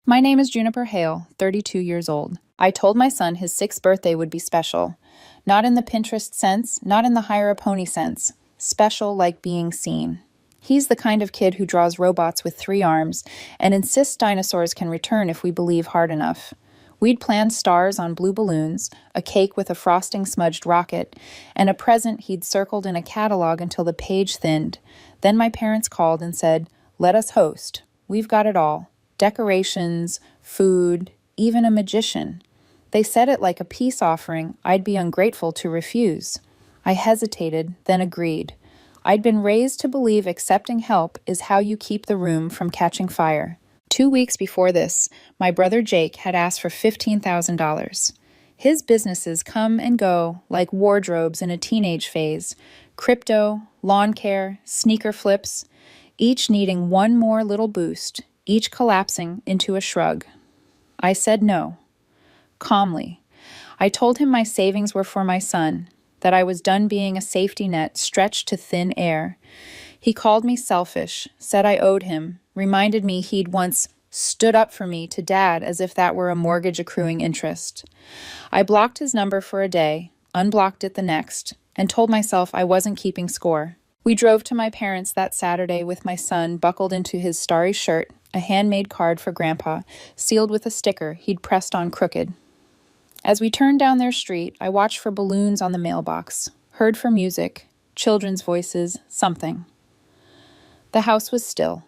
My name is Juniper Hale, 32 years old. I told my son his 6th birthday would be special. Not in the Pinterest sense, not in the hire a pony sense. Special like being seen. He's the kind of kid who draws robots with 3 arms and insists dinosaurs can return if we believe hard enough. We'd planned stars on blue balloons, a cake with a frosting smudged rocket, and a present he'd circled in a catalog until the page thinned. Then my parents called and said, "Let us host. We've got it all. Decorations, food, even a magician." They said it like a peace offering I'd be ungrateful to refuse. I hesitated, then agreed. I'd been raised to believe accepting help is how you keep the room from catching fire. 2 weeks before this, my brother Jake had asked for $15,000. His businesses come and go like wardrobes in a teenage phase. Crypto, lawn care, sneaker flips, each needing one more little boost, each collapsing into a shrug. I said no. Calmly. I told him my savings were for my son, that I was done being a safety net stretched to thin air. He called me selfish, said I owed him, reminded me he'd once stood up for me to Dad as if that were a mortgage accruing interest. I blocked his number for a day, unblocked it the next, and told myself I wasn't keeping score. We drove to my parents' that Saturday with my son buckled into his starry shirt, a handmade card for Grandpa, sealed with a sticker he'd pressed on crooked. As we turned down their street, I watched for balloons on the mailbox, heard for music, children's voices, something. The house was still.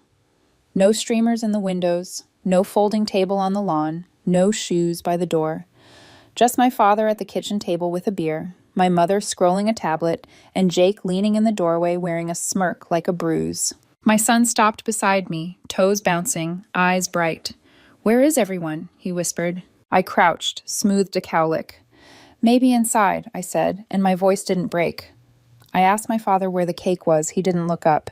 No streamers in the windows, no folding table on the lawn, no shoes by the door. Just my father at the kitchen table with a beer, my mother scrolling a tablet, and Jake leaning in the doorway wearing a smirk like a bruise. My son stopped beside me, toes bouncing, eyes bright. "Where is everyone?" he whispered. I crouched, smoothed a cowlick. "Maybe inside," I said, and my voice didn't break. I asked my father where the cake was. He didn't look up.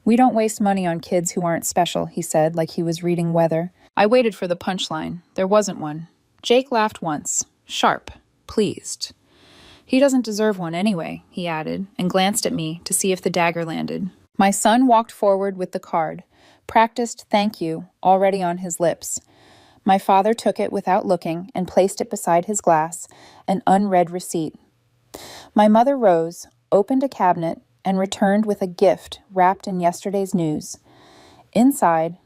"We don't waste money on kids who aren't special," he said, like he was reading weather. I waited for the punchline. There wasn't one. Jake laughed once, sharp, pleased. "He doesn't deserve one anyway," he added, and glanced at me to see if the dagger landed. My son walked forward with the card, practiced "thank you" already on his lips. My father took it without looking and placed it beside his glass, an unread receipt. My mother rose, opened a cabinet, and returned with a gift wrapped in yesterday's news. Inside,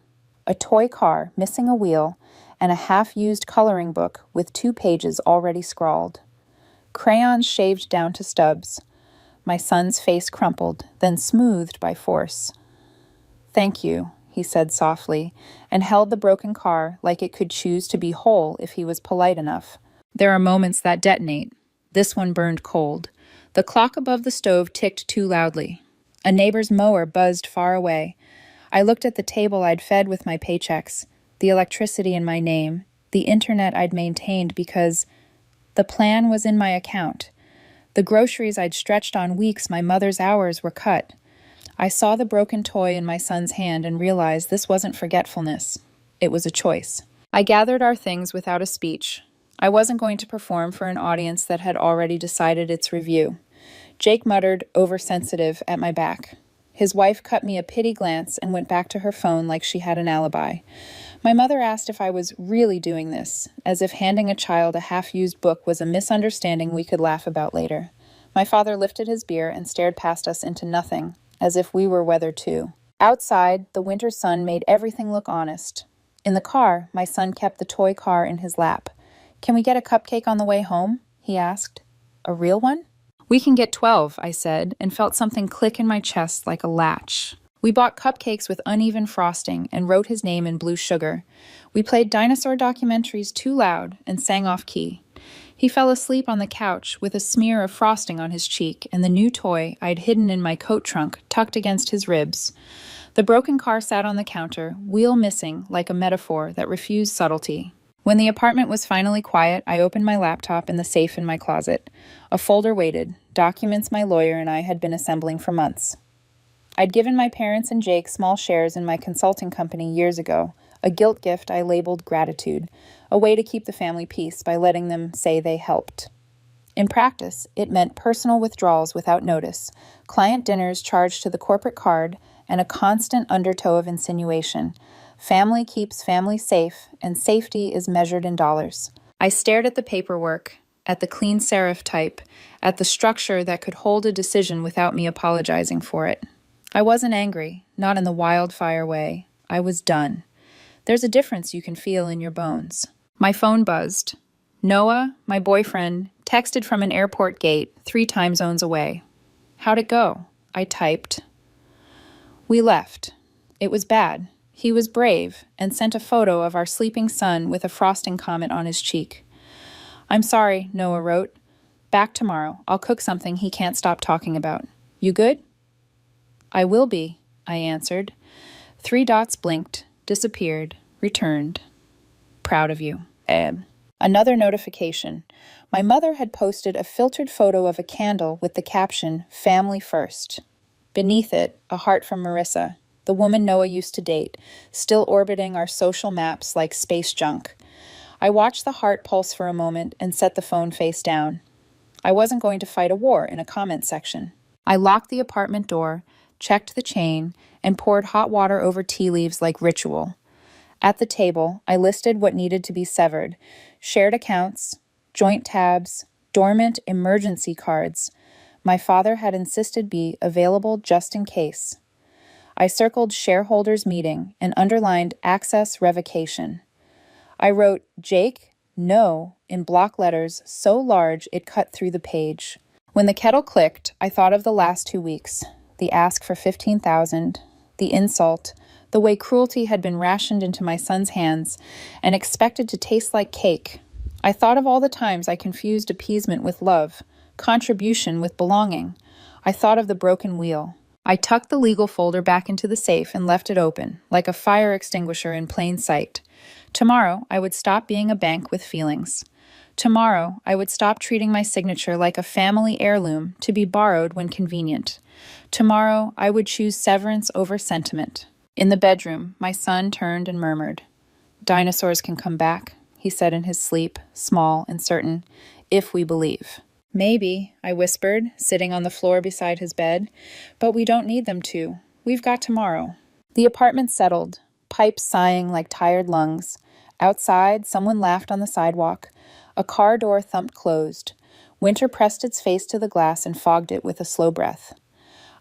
a toy car missing a wheel and a half-used coloring book with 2 pages already scrawled. Crayons shaved down to stubs. My son's face crumpled, then smoothed by force. "Thank you," he said softly, and held the broken car like it could choose to be whole if he was polite enough. There are moments that detonate. This one burned cold. The clock above the stove ticked too loudly. A neighbor's mower buzzed far away. I looked at the table I'd fed with my paychecks, the electricity in my name, the internet I'd maintained because the plan was in my account. The groceries I'd stretched on weeks my mother's hours were cut. I saw the broken toy in my son's hand and realized this wasn't forgetfulness. It was a choice. I gathered our things without a speech. I wasn't going to perform for an audience that had already decided its review. Jake muttered, oversensitive, at my back. His wife cut me a pity glance and went back to her phone like she had an alibi. My mother asked if I was really doing this, as if handing a child a half-used book was a misunderstanding we could laugh about later. My father lifted his beer and stared past us into nothing, as if we were weather too. Outside, the winter sun made everything look honest. In the car, my son kept the toy car in his lap. "Can we get a cupcake on the way home?" he asked. "A real one?" "We can get 12, I said, and felt something click in my chest like a latch. We bought cupcakes with uneven frosting and wrote his name in blue sugar. We played dinosaur documentaries too loud and sang off key. He fell asleep on the couch with a smear of frosting on his cheek and the new toy I'd hidden in my coat trunk tucked against his ribs. The broken car sat on the counter, wheel missing like a metaphor that refused subtlety. When the apartment was finally quiet, I opened my laptop in the safe in my closet. A folder waited, documents my lawyer and I had been assembling for months. I'd given my parents and Jake small shares in my consulting company years ago, a guilt gift I labeled gratitude, a way to keep the family peace by letting them say they helped. In practice, it meant personal withdrawals without notice, client dinners charged to the corporate card, and a constant undertow of insinuation. Family keeps family safe, and safety is measured in dollars. I stared at the paperwork, at the clean serif type, at the structure that could hold a decision without me apologizing for it. I wasn't angry, not in the wildfire way. I was done. There's a difference you can feel in your bones. My phone buzzed. Noah, my boyfriend, texted from an airport gate 3 time zones away. How'd it go? I typed. We left. It was bad. He was brave and sent a photo of our sleeping son with a frosting comet on his cheek. I'm sorry, Noah wrote. Back tomorrow. I'll cook something he can't stop talking about. You good? I will be, I answered. 3 dots blinked, disappeared, returned. Proud of you, Ed. Another notification. My mother had posted a filtered photo of a candle with the caption, Family First. Beneath it, a heart from Marissa, the woman Noah used to date, still orbiting our social maps like space junk. I watched the heart pulse for a moment and set the phone face down. I wasn't going to fight a war in a comment section. I locked the apartment door, checked the chain, and poured hot water over tea leaves like ritual. At the table, I listed what needed to be severed: shared accounts, joint tabs, dormant emergency cards. My father had insisted be available just in case. I circled shareholders meeting and underlined access revocation. I wrote Jake, no, in block letters so large it cut through the page. When the kettle clicked, I thought of the last 2 weeks, the ask for $15,000, the insult, the way cruelty had been rationed into my son's hands and expected to taste like cake. I thought of all the times I confused appeasement with love, contribution with belonging. I thought of the broken wheel. I tucked the legal folder back into the safe and left it open, like a fire extinguisher in plain sight. Tomorrow, I would stop being a bank with feelings. Tomorrow, I would stop treating my signature like a family heirloom to be borrowed when convenient. Tomorrow, I would choose severance over sentiment. In the bedroom, my son turned and murmured. Dinosaurs can come back, he said in his sleep, small and certain, if we believe. Maybe, I whispered, sitting on the floor beside his bed, but we don't need them to. We've got tomorrow. The apartment settled, pipes sighing like tired lungs. Outside, someone laughed on the sidewalk. A car door thumped closed. Winter pressed its face to the glass and fogged it with a slow breath.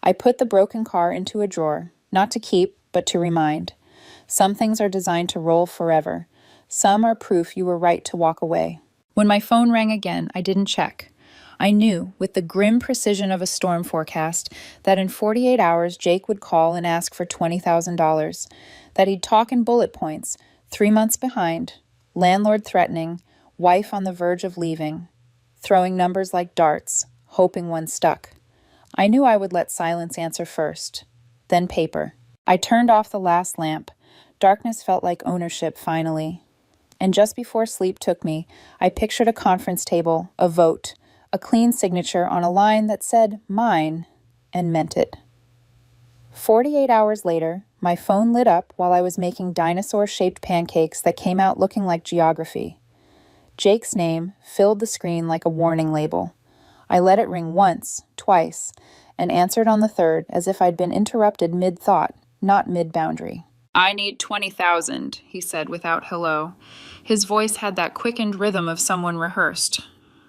I put the broken car into a drawer, not to keep, but to remind. Some things are designed to roll forever. Some are proof you were right to walk away. When my phone rang again, I didn't check. I knew, with the grim precision of a storm forecast, that in 48 hours Jake would call and ask for $20,000, that he'd talk in bullet points, 3 months behind, landlord threatening, wife on the verge of leaving, throwing numbers like darts, hoping one stuck. I knew I would let silence answer first, then paper. I turned off the last lamp. Darkness felt like ownership finally. And just before sleep took me, I pictured a conference table, a vote, a clean signature on a line that said, mine, and meant it. 48 hours later, my phone lit up while I was making dinosaur-shaped pancakes that came out looking like geography. Jake's name filled the screen like a warning label. I let it ring once, twice, and answered on the third as if I'd been interrupted mid-thought, not mid-boundary. I need $20,000, he said without hello. His voice had that quickened rhythm of someone rehearsed.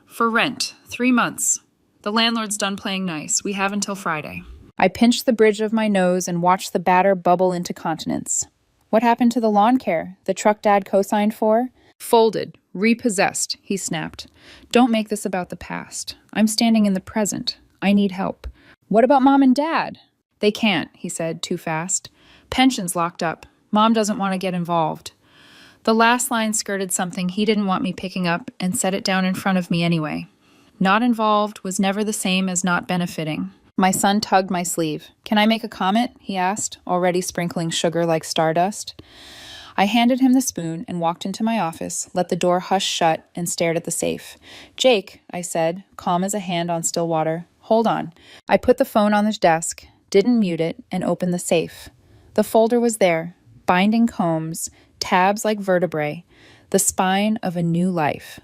For rent, 3 months. The landlord's done playing nice. We have until Friday. I pinched the bridge of my nose and watched the batter bubble into continence. What happened to the lawn care the truck Dad co-signed for? Folded, repossessed, he snapped. Don't make this about the past. I'm standing in the present. I need help. What about Mom and Dad? They can't, he said, too fast. Pension's locked up. Mom doesn't want to get involved. The last line skirted something he didn't want me picking up and set it down in front of me anyway. Not involved was never the same as not benefiting. My son tugged my sleeve. Can I make a comment? He asked, already sprinkling sugar like stardust. I handed him the spoon and walked into my office, let the door hush shut, and stared at the safe. Jake, I said, calm as a hand on still water. Hold on. I put the phone on the desk, didn't mute it, and opened the safe. The folder was there, binding combs, tabs like vertebrae, the spine of a new life.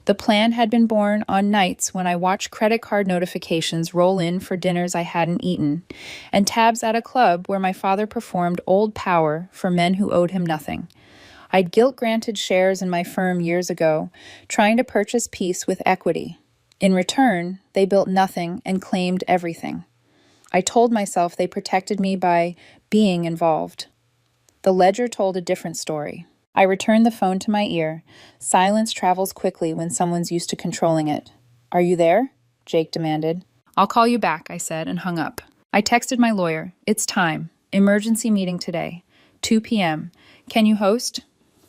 The plan had been born on nights when I watched credit card notifications roll in for dinners I hadn't eaten, and tabs at a club where my father performed old power for men who owed him nothing. I'd guilt-granted shares in my firm years ago, trying to purchase peace with equity. In return, they built nothing and claimed everything. I told myself they protected me by being involved. The ledger told a different story. I returned the phone to my ear. Silence travels quickly when someone's used to controlling it. "Are you there?" Jake demanded. "I'll call you back," I said, and hung up. I texted my lawyer. "It's time. Emergency meeting today. 2 p.m. Can you host?"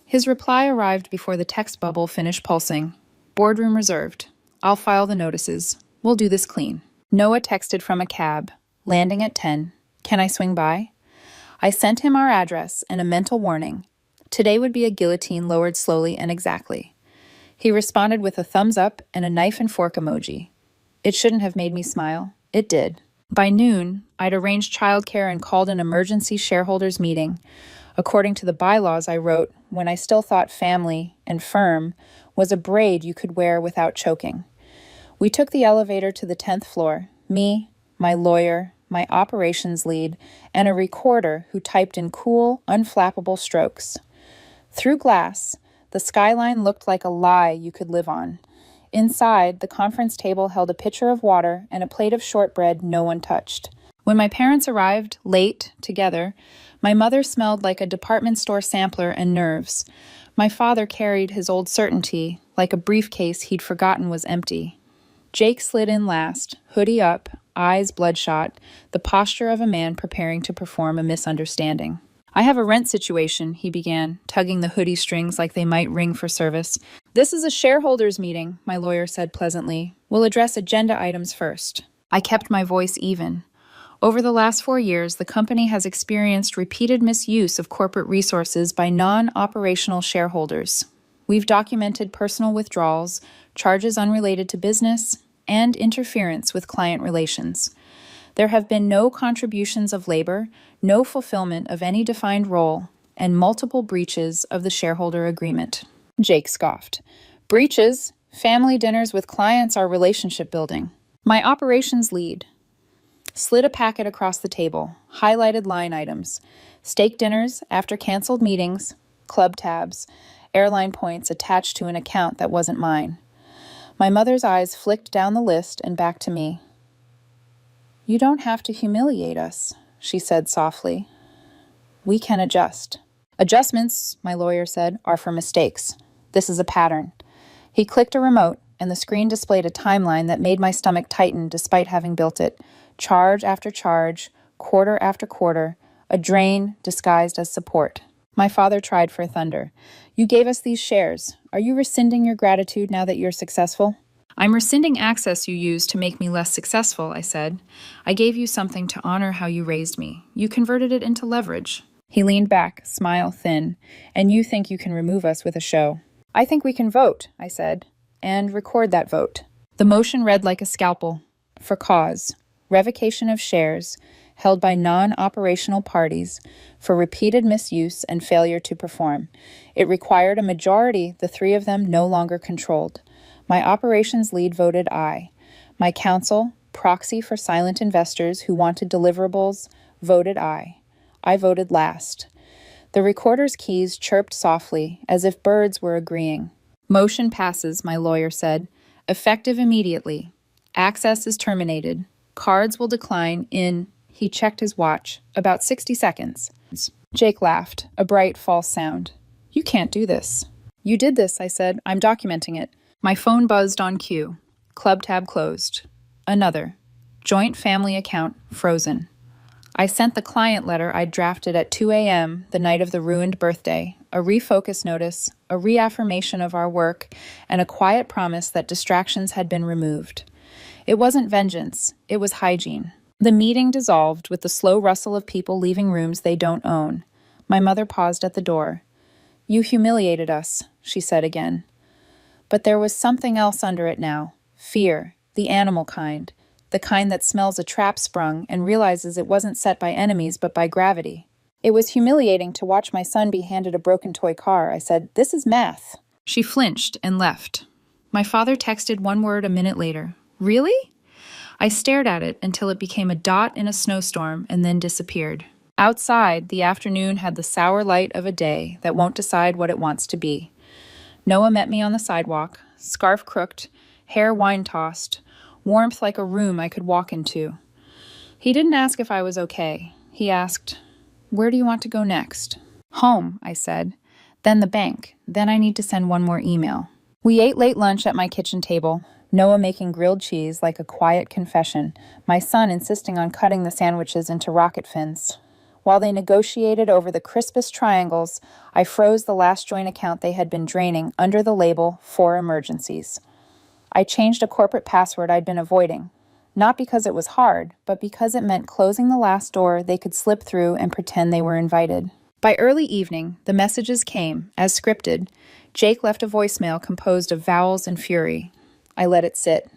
His reply arrived before the text bubble finished pulsing. "Boardroom reserved. I'll file the notices. We'll do this clean." Noah texted from a cab. "Landing at 10. Can I swing by?" I sent him our address and a mental warning. Today would be a guillotine lowered slowly and exactly. He responded with a thumbs up and a knife and fork emoji. It shouldn't have made me smile. It did. By noon, I'd arranged childcare and called an emergency shareholders meeting. According to the bylaws I wrote when I still thought family and firm was a braid you could wear without choking. We took the elevator to the 10th floor, me, my lawyer, my operations lead, and a recorder who typed in cool, unflappable strokes. Through glass, the skyline looked like a lie you could live on. Inside, the conference table held a pitcher of water and a plate of shortbread no one touched. When my parents arrived, late, together, my mother smelled like a department store sampler and nerves. My father carried his old certainty, like a briefcase he'd forgotten was empty. Jake slid in last, hoodie up, eyes bloodshot, the posture of a man preparing to perform a misunderstanding. "I have a rent situation," he began, tugging the hoodie strings like they might ring for service. "This is a shareholders meeting," my lawyer said pleasantly. "We'll address agenda items first." I kept my voice even. Over the last 4 years, the company has experienced repeated misuse of corporate resources by non-operational shareholders. We've documented personal withdrawals, charges unrelated to business, and interference with client relations. There have been no contributions of labor, no fulfillment of any defined role, and multiple breaches of the shareholder agreement. Jake scoffed. "Breaches? Family dinners with clients are relationship building." My operations lead slid a packet across the table, highlighted line items, steak dinners after canceled meetings, club tabs, airline points attached to an account that wasn't mine. My mother's eyes flicked down the list and back to me. "You don't have to humiliate us," she said softly. "We can adjust." "Adjustments," my lawyer said, "are for mistakes. This is a pattern." He clicked a remote, and the screen displayed a timeline that made my stomach tighten despite having built it. Charge after charge, quarter after quarter, a drain disguised as support. My father tried for thunder. "You gave us these shares. Are you rescinding your gratitude now that you're successful?" "I'm rescinding access you used to make me less successful," I said. "I gave you something to honor how you raised me. You converted it into leverage." He leaned back, smile thin. "And you think you can remove us with a show?" "I think we can vote," I said, "and record that vote." The motion read like a scalpel. For cause. Revocation of shares held by non-operational parties for repeated misuse and failure to perform. It required a majority the three of them no longer controlled. My operations lead voted aye. My counsel, proxy for silent investors who wanted deliverables, voted aye. I voted last. The recorder's keys chirped softly, as if birds were agreeing. "Motion passes," my lawyer said. "Effective immediately. Access is terminated. Cards will decline in," he checked his watch, "about 60 seconds. Jake laughed, a bright, false sound. "You can't do this." "You did this," I said. "I'm documenting it." My phone buzzed on cue. Club tab closed. Another. Joint family account frozen. I sent the client letter I'd drafted at 2 a.m. the night of the ruined birthday, a refocus notice, a reaffirmation of our work, and a quiet promise that distractions had been removed. It wasn't vengeance, it was hygiene. The meeting dissolved with the slow rustle of people leaving rooms they don't own. My mother paused at the door. "You humiliated us," she said again. But there was something else under it now. Fear, the animal kind, the kind that smells a trap sprung and realizes it wasn't set by enemies but by gravity. "It was humiliating to watch my son be handed a broken toy car," I said. "This is math." She flinched and left. My father texted one word a minute later. Really? I stared at it until it became a dot in a snowstorm and then disappeared. Outside, the afternoon had the sour light of a day that won't decide what it wants to be. Noah met me on the sidewalk, scarf crooked, hair wine-tossed, warmth like a room I could walk into. He didn't ask if I was okay. He asked, "Where do you want to go next?" "Home," I said. "Then the bank. Then I need to send one more email." We ate late lunch at my kitchen table, Noah making grilled cheese like a quiet confession, my son insisting on cutting the sandwiches into rocket fins. While they negotiated over the crispest triangles, I froze the last joint account they had been draining under the label "For Emergencies." I changed a corporate password I'd been avoiding, not because it was hard, but because it meant closing the last door they could slip through and pretend they were invited. By early evening, the messages came, as scripted. Jake left a voicemail composed of vowels and fury. I let it sit.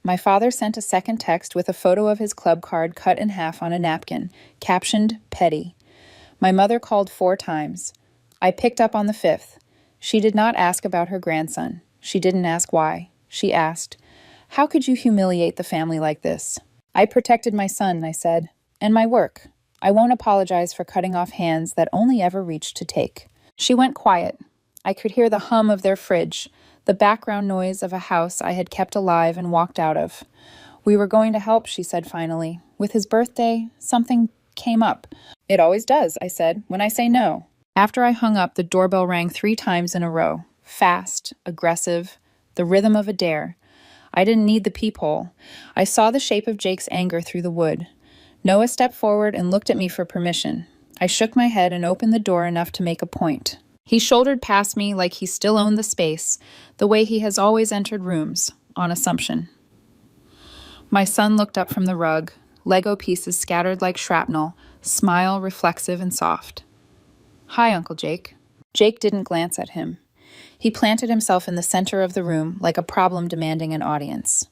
My father sent a second text with a photo of his club card cut in half on a napkin, captioned "Petty." My mother called 4 times. I picked up on the 5th. She did not ask about her grandson. She didn't ask why. She asked, "How could you humiliate the family like this?" "I protected my son," I said, "and my work. I won't apologize for cutting off hands that only ever reached to take." She went quiet. I could hear the hum of their fridge, the background noise of a house I had kept alive and walked out of. "We were going to help," she said finally. "With his birthday, something came up." "It always does," I said, "when I say no." After I hung up, the doorbell rang 3 times in a row. Fast, aggressive, the rhythm of a dare. I didn't need the peephole. I saw the shape of Jake's anger through the wood. Noah stepped forward and looked at me for permission. I shook my head and opened the door enough to make a point. He shouldered past me like he still owned the space, the way he has always entered rooms, on assumption. My son looked up from the rug, Lego pieces scattered like shrapnel, smile reflexive and soft. "Hi, Uncle Jake." Jake didn't glance at him. He planted himself in the center of the room like a problem demanding an audience.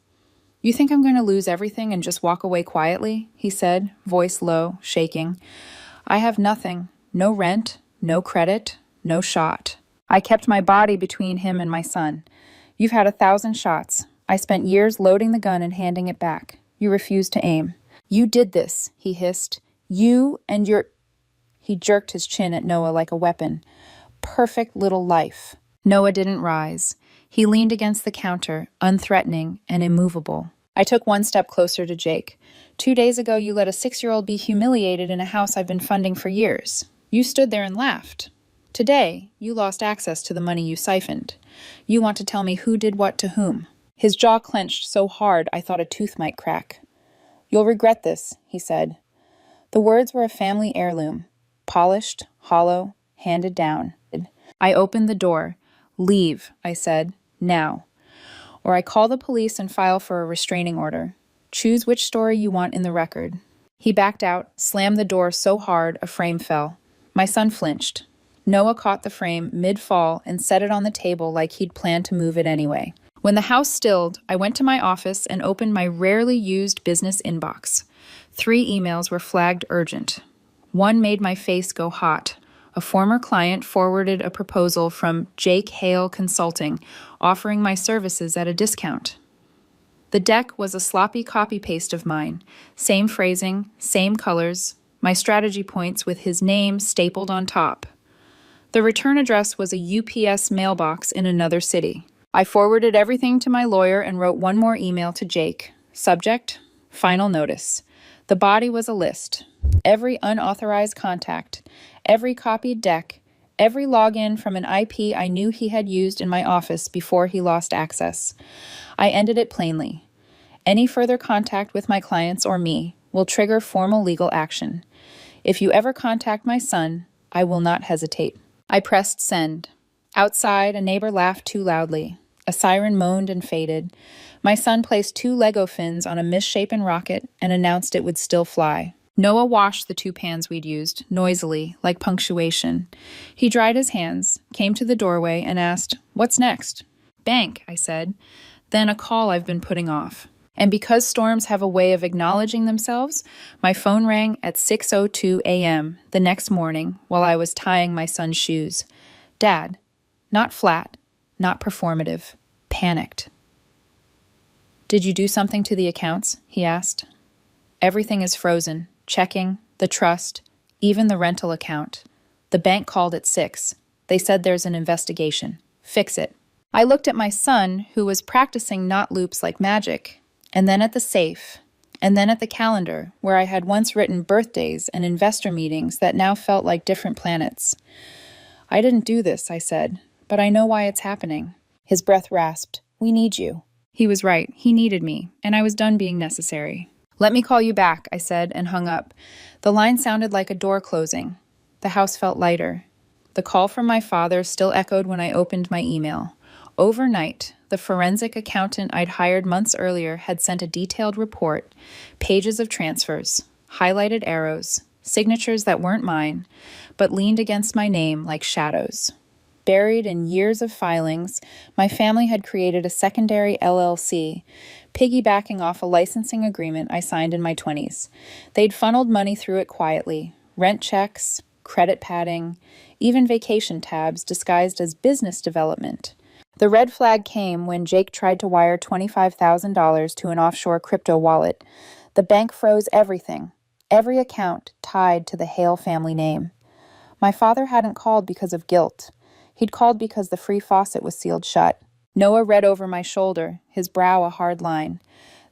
"You think I'm going to lose everything and just walk away quietly?" he said, voice low, shaking. "I have nothing. No rent, no credit, no shot." I kept my body between him and my son. "You've had 1,000 shots. I spent years loading the gun and handing it back. You refused to aim. You did this," he hissed. "You and your—" He jerked his chin at Noah like a weapon. "Perfect little life." Noah didn't rise. He leaned against the counter, unthreatening and immovable. I took one step closer to Jake. "2 days ago, you let a 6-year-old be humiliated in a house I've been funding for years. You stood there and laughed. Today, you lost access to the money you siphoned. You want to tell me who did what to whom." His jaw clenched so hard I thought a tooth might crack. "You'll regret this," he said. The words were a family heirloom, polished, hollow, handed down. I opened the door. "Leave," I said, "now. Or I call the police and file for a restraining order. Choose which story you want in the record." He backed out, slammed the door so hard a frame fell. My son flinched. Noah caught the frame mid-fall and set it on the table like he'd planned to move it anyway. When the house stilled, I went to my office and opened my rarely used business inbox. 3 emails were flagged urgent. One made my face go hot. A former client forwarded a proposal from Jake Hale Consulting, offering my services at a discount. The deck was a sloppy copy-paste of mine. Same phrasing, same colors, my strategy points with his name stapled on top. The return address was a UPS mailbox in another city. I forwarded everything to my lawyer and wrote one more email to Jake. Subject, final notice. The body was a list. Every unauthorized contact, every copied deck, every login from an IP I knew he had used in my office before he lost access. I ended it plainly. Any further contact with my clients or me will trigger formal legal action. If you ever contact my son, I will not hesitate. I pressed send. Outside, a neighbor laughed too loudly. A siren moaned and faded. My son placed 2 Lego fins on a misshapen rocket and announced it would still fly. Noah washed the 2 pans we'd used, noisily, like punctuation. He dried his hands, came to the doorway, and asked, "What's next?" "Bank," I said. "Then a call I've been putting off." And because storms have a way of acknowledging themselves, my phone rang at 6:02 a.m. the next morning while I was tying my son's shoes. "Dad." Not flat, not performative. Panicked. "Did you do something to the accounts?" he asked. "Everything is frozen. Checking, the trust, even the rental account. The bank called at 6. They said there's an investigation. Fix it." I looked at my son, who was practicing knot loops like magic, and then at the safe, and then at the calendar, where I had once written birthdays and investor meetings that now felt like different planets. "I didn't do this," I said, "but I know why it's happening." His breath rasped. "We need you." He was right. He needed me, and I was done being necessary. "Let me call you back," I said, and hung up. The line sounded like a door closing. The house felt lighter. The call from my father still echoed when I opened my email. Overnight, the forensic accountant I'd hired months earlier had sent a detailed report, pages of transfers, highlighted arrows, signatures that weren't mine, but leaned against my name like shadows. Buried in years of filings, my family had created a secondary LLC, piggybacking off a licensing agreement I signed in my 20s. They'd funneled money through it quietly, rent checks, credit padding, even vacation tabs disguised as business development. The red flag came when Jake tried to wire $25,000 to an offshore crypto wallet. The bank froze everything, every account tied to the Hale family name. My father hadn't called because of guilt. He'd called because the free faucet was sealed shut. Noah read over my shoulder, his brow a hard line.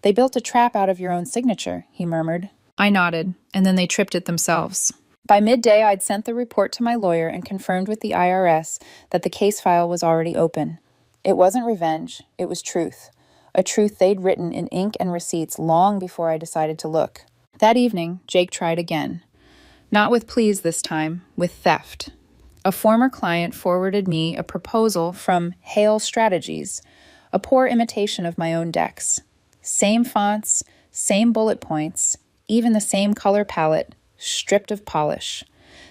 "They built a trap out of your own signature," he murmured. I nodded, and then they tripped it themselves. By midday, I'd sent the report to my lawyer and confirmed with the IRS that the case file was already open. It wasn't revenge, it was truth. A truth they'd written in ink and receipts long before I decided to look. That evening, Jake tried again. Not with pleas this time, with theft. A former client forwarded me a proposal from Hale Strategies, a poor imitation of my own decks. Same fonts, same bullet points, even the same color palette, stripped of polish.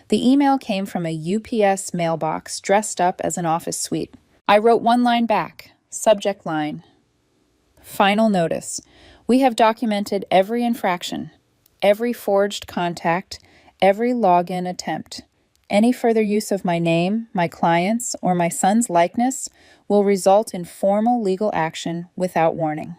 The email came from a UPS mailbox dressed up as an office suite. I wrote one line back, subject line. "Final notice. We have documented every infraction, every forged contact, every login attempt. Any further use of my name, my clients, or my son's likeness will result in formal legal action without warning."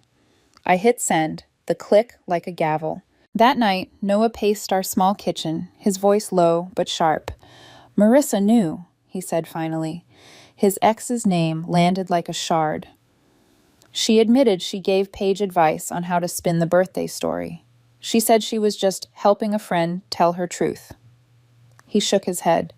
I hit send, the click like a gavel. That night, Noah paced our small kitchen, his voice low but sharp. "Marissa knew," he said finally. His ex's name landed like a shard. "She admitted she gave Paige advice on how to spin the birthday story. She said she was just helping a friend tell her truth." He shook his head.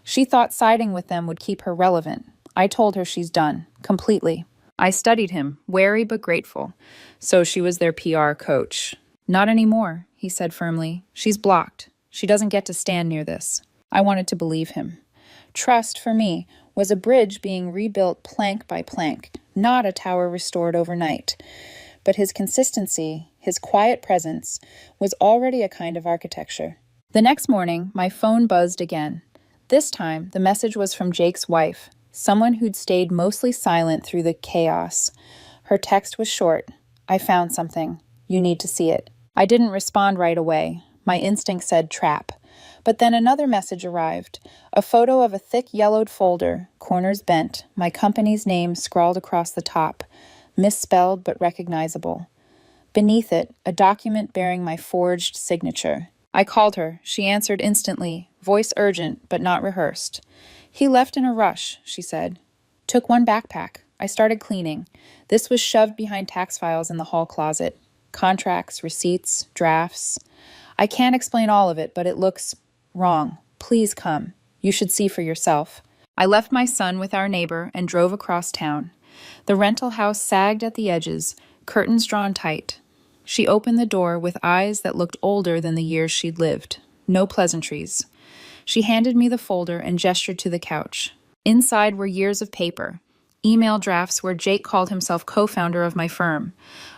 "She thought siding with them would keep her relevant. I told her she's done, completely." I studied him, wary but grateful. So she was their PR coach. "Not anymore," he said firmly. "She's blocked. She doesn't get to stand near this." I wanted to believe him. Trust, for me, was a bridge being rebuilt plank by plank, not a tower restored overnight. But his consistency, his quiet presence, was already a kind of architecture. The next morning, my phone buzzed again. This time, the message was from Jake's wife, someone who'd stayed mostly silent through the chaos. Her text was short. "I found something. You need to see it." I didn't respond right away. My instinct said trap. But then another message arrived, a photo of a thick yellowed folder, corners bent, my company's name scrawled across the top, misspelled but recognizable. Beneath it, a document bearing my forged signature. I called her. She answered instantly, voice urgent but not rehearsed. "He left in a rush," she said. "Took one backpack. I started cleaning. This was shoved behind tax files in the hall closet. Contracts, receipts, drafts. I can't explain all of it, but it looks wrong. Please come. You should see for yourself." I left my son with our neighbor and drove across town. The rental house sagged at the edges, curtains drawn tight. She opened the door with eyes that looked older than the years she'd lived. No pleasantries. She handed me the folder and gestured to the couch. Inside were years of paper. Email drafts where Jake called himself co-founder of my firm.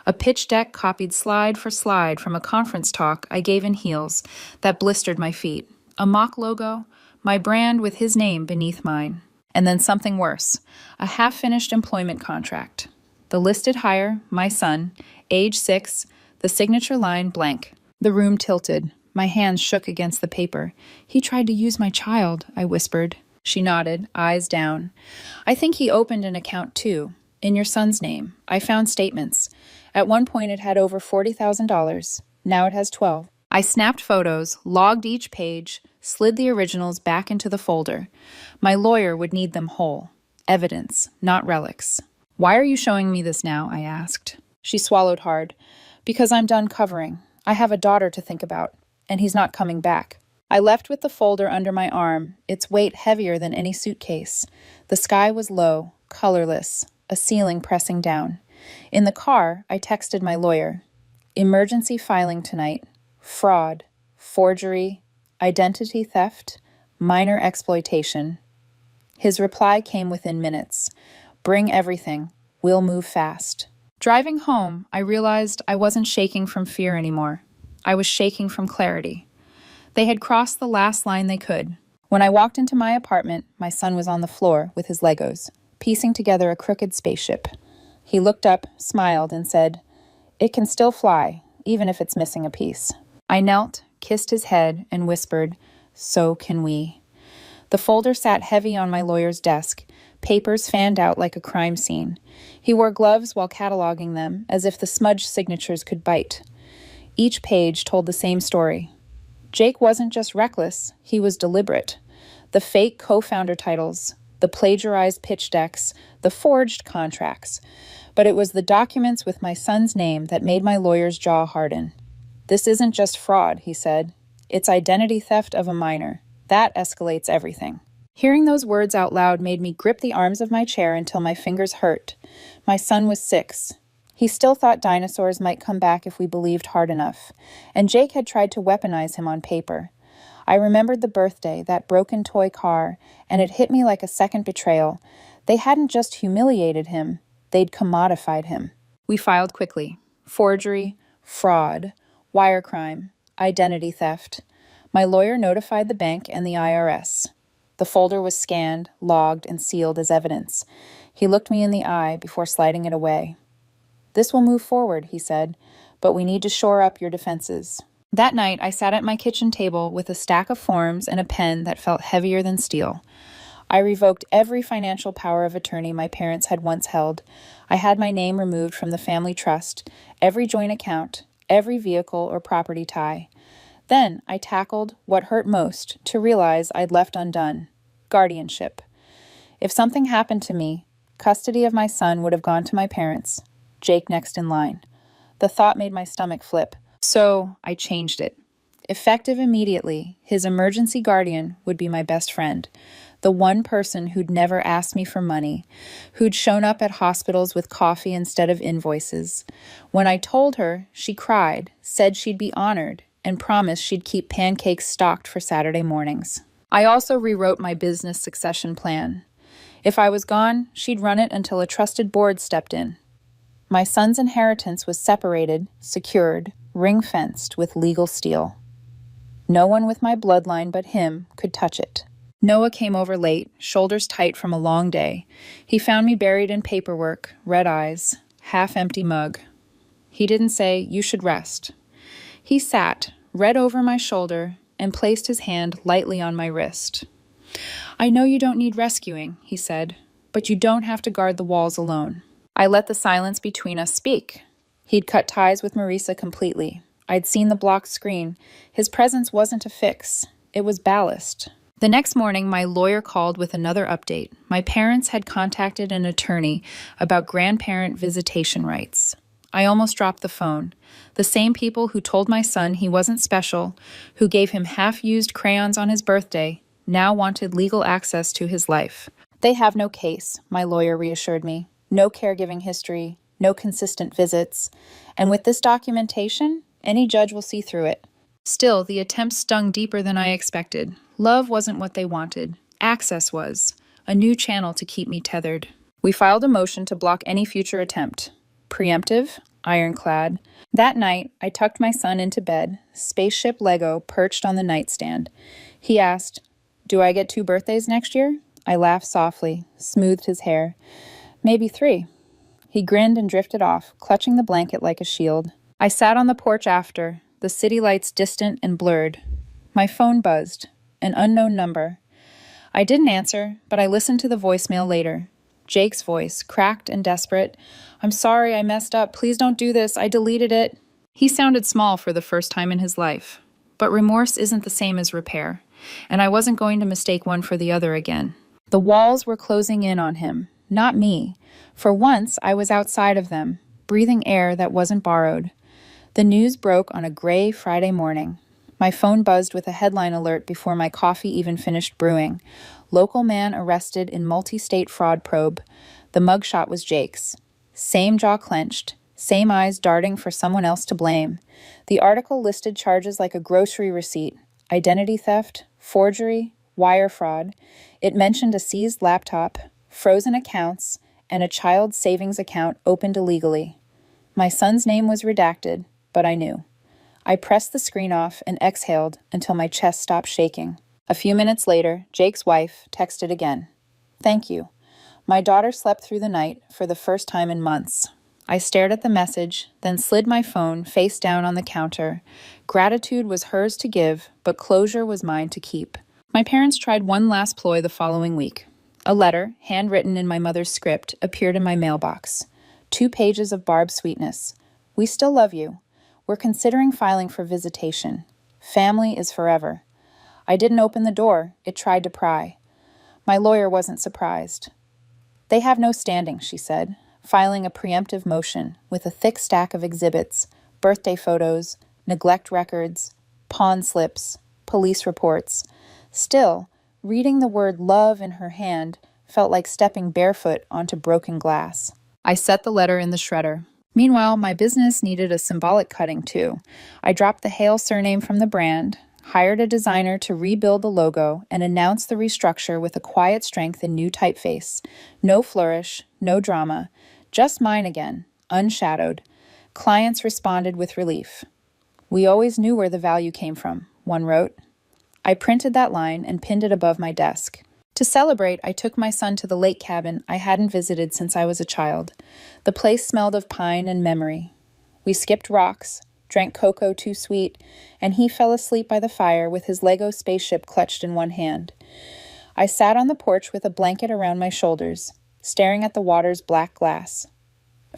A pitch deck copied slide for slide from a conference talk I gave in heels that blistered my feet. A mock logo, my brand with his name beneath mine. And then something worse, a half-finished employment contract. The listed hire, my son, age 6, the signature line blank. The room tilted. My hands shook against the paper. "He tried to use my child," I whispered. She nodded, eyes down. "I think he opened an account too. In your son's name. I found statements. At one point it had over $40,000. Now it has 12. I snapped photos, logged each page, slid the originals back into the folder. My lawyer would need them whole. Evidence, not relics. Why are you showing me this now? I asked. She swallowed hard. Because I'm done covering. I have a daughter to think about, and he's not coming back. I left with the folder under my arm, its weight heavier than any suitcase. The sky was low, colorless, a ceiling pressing down. In the car, I texted my lawyer. Emergency filing tonight. Fraud, forgery, identity theft, minor exploitation. His reply came within minutes. Bring everything. We'll move fast. Driving home, I realized I wasn't shaking from fear anymore. I was shaking from clarity. They had crossed the last line they could. When I walked into my apartment, my son was on the floor with his Legos, piecing together a crooked spaceship. He looked up, smiled, and said, "It can still fly, even if it's missing a piece." I knelt, kissed his head, and whispered, "So can we." The folder sat heavy on my lawyer's desk, papers fanned out like a crime scene. He wore gloves while cataloging them, as if the smudged signatures could bite. Each page told the same story. Jake wasn't just reckless, he was deliberate. The fake co-founder titles, the plagiarized pitch decks, the forged contracts. But it was the documents with my son's name that made my lawyer's jaw harden. "This isn't just fraud," he said. "It's identity theft of a minor. That escalates everything." Hearing those words out loud made me grip the arms of my chair until my fingers hurt. My son was 6. He still thought dinosaurs might come back if we believed hard enough, and Jake had tried to weaponize him on paper. I remembered the birthday, that broken toy car, and it hit me like a second betrayal. They hadn't just humiliated him, they'd commodified him. We filed quickly. Forgery, fraud, wire crime, identity theft. My lawyer notified the bank and the IRS. The folder was scanned, logged, and sealed as evidence. He looked me in the eye before sliding it away. "This will move forward," he said, "but we need to shore up your defenses." That night, I sat at my kitchen table with a stack of forms and a pen that felt heavier than steel. I revoked every financial power of attorney my parents had once held. I had my name removed from the family trust, every joint account, every vehicle or property tie. Then I tackled what hurt most to realize I'd left undone: guardianship. If something happened to me, custody of my son would have gone to my parents, Jake next in line. The thought made my stomach flip, so I changed it. Effective immediately, his emergency guardian would be my best friend, the one person who'd never asked me for money, who'd shown up at hospitals with coffee instead of invoices. When I told her, she cried, said she'd be honored, and promised she'd keep pancakes stocked for Saturday mornings. I also rewrote my business succession plan. If I was gone, she'd run it until a trusted board stepped in. My son's inheritance was separated, secured, ring-fenced with legal steel. No one with my bloodline but him could touch it. Noah came over late, shoulders tight from a long day. He found me buried in paperwork, red eyes, half-empty mug. He didn't say, "You should rest." He sat, read over my shoulder, and placed his hand lightly on my wrist. "I know you don't need rescuing," he said, "but you don't have to guard the walls alone." I let the silence between us speak. He'd cut ties with Marisa completely. I'd seen the blocked screen. His presence wasn't a fix. It was ballast. The next morning, my lawyer called with another update. My parents had contacted an attorney about grandparent visitation rights. I almost dropped the phone. The same people who told my son he wasn't special, who gave him half-used crayons on his birthday, now wanted legal access to his life. "They have no case," my lawyer reassured me. "No caregiving history, no consistent visits. And with this documentation, any judge will see through it." Still, the attempt stung deeper than I expected. Love wasn't what they wanted. Access was. A new channel to keep me tethered. We filed a motion to block any future attempt. Preemptive, ironclad. That night, I tucked my son into bed, spaceship Lego perched on the nightstand. He asked, "Do I get 2 birthdays next year?" I laughed softly, smoothed his hair. "Maybe 3. He grinned and drifted off, clutching the blanket like a shield. I sat on the porch after, the city lights distant and blurred. My phone buzzed. An unknown number. I didn't answer, but I listened to the voicemail later. Jake's voice, cracked and desperate. I'm sorry, I messed up. Please don't do this. I deleted it. He sounded small for the first time in his life. But remorse isn't the same as repair, and I wasn't going to mistake one for the other again. The walls were closing in on him, not me. For once, I was outside of them, breathing air that wasn't borrowed. The news broke on a gray Friday morning. My phone buzzed with a headline alert before my coffee even finished brewing. Local man arrested in multi-state fraud probe. The mugshot was Jake's. Same jaw clenched, same eyes darting for someone else to blame. The article listed charges like a grocery receipt, identity theft, forgery, wire fraud. It mentioned a seized laptop, frozen accounts, and a child savings account opened illegally. My son's name was redacted, but I knew. I pressed the screen off and exhaled until my chest stopped shaking. A few minutes later, Jake's wife texted again. Thank you. My daughter slept through the night for the first time in months. I stared at the message, then slid my phone face down on the counter. Gratitude was hers to give, but closure was mine to keep. My parents tried one last ploy the following week. A letter, handwritten in my mother's script, appeared in my mailbox. 2 pages of barbed sweetness. We still love you. We're considering filing for visitation. Family is forever. I didn't open the door. It tried to pry. My lawyer wasn't surprised. They have no standing, she said, filing a preemptive motion with a thick stack of exhibits, birthday photos, neglect records, pawn slips, police reports. Still, reading the word love in her hand felt like stepping barefoot onto broken glass. I set the letter in the shredder. Meanwhile, my business needed a symbolic cutting too. I dropped the Hale surname from the brand, hired a designer to rebuild the logo, and announced the restructure with a quiet strength in new typeface. No flourish, no drama, just mine again, unshadowed. Clients responded with relief. We always knew where the value came from, one wrote. I printed that line and pinned it above my desk. To celebrate, I took my son to the lake cabin I hadn't visited since I was a child. The place smelled of pine and memory. We skipped rocks, drank cocoa too sweet, and he fell asleep by the fire with his Lego spaceship clutched in one hand. I sat on the porch with a blanket around my shoulders, staring at the water's black glass.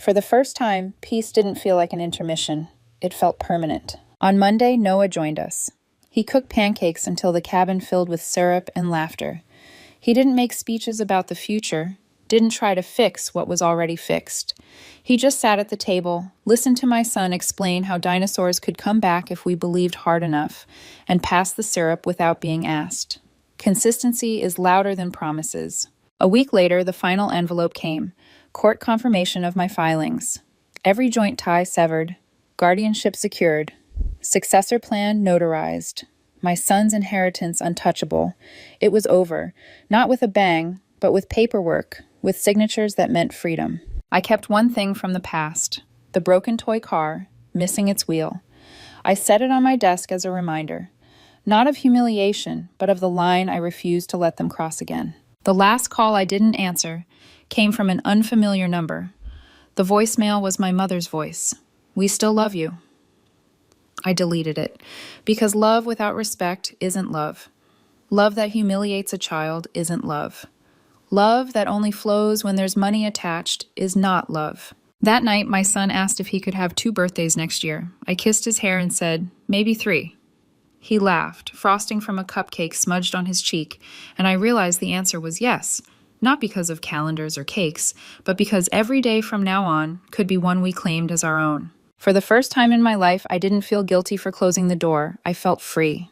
For the first time, peace didn't feel like an intermission. It felt permanent. On Monday, Noah joined us. He cooked pancakes until the cabin filled with syrup and laughter. He didn't make speeches about the future, didn't try to fix what was already fixed. He just sat at the table, listened to my son explain how dinosaurs could come back if we believed hard enough, and passed the syrup without being asked. Consistency is louder than promises. A week later, the final envelope came. Court confirmation of my filings. Every joint tie severed. Guardianship secured. Successor plan notarized. My son's inheritance untouchable. It was over, not with a bang, but with paperwork, with signatures that meant freedom. I kept one thing from the past, the broken toy car, missing its wheel. I set it on my desk as a reminder, not of humiliation, but of the line I refused to let them cross again. The last call I didn't answer came from an unfamiliar number. The voicemail was my mother's voice. We still love you. I deleted it, because love without respect isn't love. Love that humiliates a child isn't love. Love that only flows when there's money attached is not love. That night, my son asked if he could have 2 birthdays next year. I kissed his hair and said, maybe 3. He laughed, frosting from a cupcake smudged on his cheek, and I realized the answer was yes, not because of calendars or cakes, but because every day from now on could be one we claimed as our own. For the first time in my life, I didn't feel guilty for closing the door. I felt free.